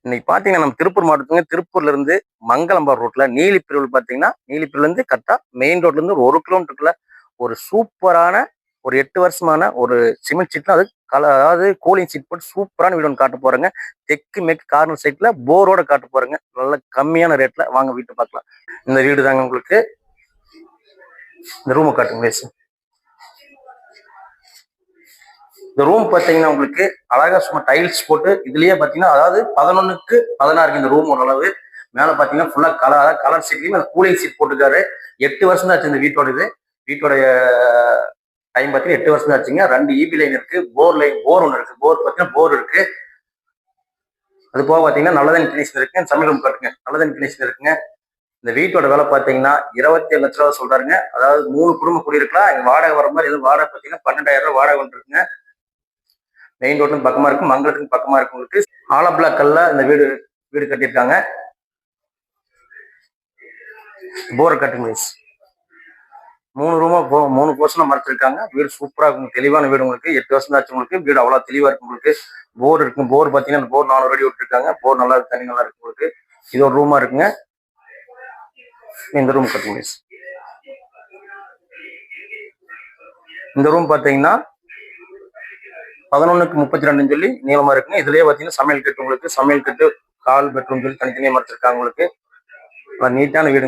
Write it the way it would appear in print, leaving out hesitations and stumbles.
இன்னைக்கு பாத்தீங்கன்னா நம்ம திருப்பூர் மாவட்டத்துக்கு திருப்பூர்ல இருந்து மங்களம்பார் ரோட்ல நீலிப்பிரிவில் பாத்தீங்கன்னா நீலிப்பிரிவுல இருந்து கரெக்டா மெயின் ரோட்ல இருந்து ஒரு கிலோமீட்டருக்குள்ள ஒரு சூப்பரான ஒரு 8 வருஷமான ஒரு சிமெண்ட் சீட்ல அது அதாவது கூலிங் சீட் போட்டு சூப்பரான வீடு ஒன்று காட்ட போறேங்க. தெற்கு மேற்கு கார்னர் சைட்ல போரோட காட்ட போறேங்க. நல்ல கம்மியான ரேட்ல வாங்க வீட்டு பார்க்கலாம். இந்த வீடு தாங்க உங்களுக்கு. இந்த ரூமை காட்டுங்க பேசு. இந்த ரூம் பாத்தீங்கன்னா உங்களுக்கு அழகா சும்மா டைல்ஸ் போட்டு இதுலயே பாத்தீங்கன்னா அதாவது 11க்கு 16 இந்த ரூம் ஓரளவு. மேல பாத்தீங்கன்னா ஃபுல்லா கலர் சீட்லயும் கூலிங் சீட் போட்டுருக்காரு. 8 வருஷம் தான் ஆச்சு இந்த வீட்டோட இது. வீட்டோடைய டைம் பாத்தீங்கன்னா 8 வருஷம் தான் ஆச்சுங்க. 2 இபி லைன் இருக்கு, போர் ஒன்று இருக்கு. போர் பாத்தீங்கன்னா போர் இருக்கு. அது போக பாத்தீங்கன்னா நல்லதண்ணி கனெக்ஷன் இருக்குங்க. சமையல் ரூம் காட்டுங்க, நல்லதண்ணி கனெக்ஷன் இருக்குங்க. இந்த வீட்டோட விலை பாத்தீங்கன்னா 27 லட்ச ரூபா சொல்றாருங்க. அதாவது 3 குடும்பம் குடியிருக்கலாம். இங்க வாடகை வர மாதிரி எதுவும் வாடகை பாத்தீங்கன்னா 12,000 ரூபாய் வாடகை ஒன்று இருக்குங்க. மெயின் ரோட்டுக்கு பக்கமா இருக்கு, மங்களத்துக்கு பக்கமா இருக்கு. உங்களுக்கு ஆலப்பிளாக் கல்ல இந்த வீடு கட்டியிருக்காங்க. போர் கட்டிங் வைஸ் 3 ரூமா 3 போர்ஷனா மறைச்சிருக்காங்க. வீடு சூப்பரா இருக்கும், தெளிவான வீடு. உங்களுக்கு 8 வருஷம் ஆச்சு உங்களுக்கு. வீடு அவ்வளவு தெளிவா இருக்கு. உங்களுக்கு போர் இருக்கு. போர் பாத்தீங்கன்னா போர் 400 அடி விட்டுருக்காங்க. போர் நல்லா இருக்கு, தண்ணி நல்லா இருக்கு. உங்களுக்கு இது ஒரு ரூமா இருக்குங்க. இந்த ரூம் கட்டிங் வைஸ் இந்த ரூம் பாத்தீங்கன்னா 11க்கு 32 சொல்லி நீளமா இருக்குங்க. இதுலயே பாத்தீங்கன்னா சமையல் கட்டு, உங்களுக்கு சமையல் கட்டு, கால் பெட்ரூம் சொல்லி தனித்தனியா மறைச்சிருக்காங்க. உங்களுக்கு நீட்டான வீடு.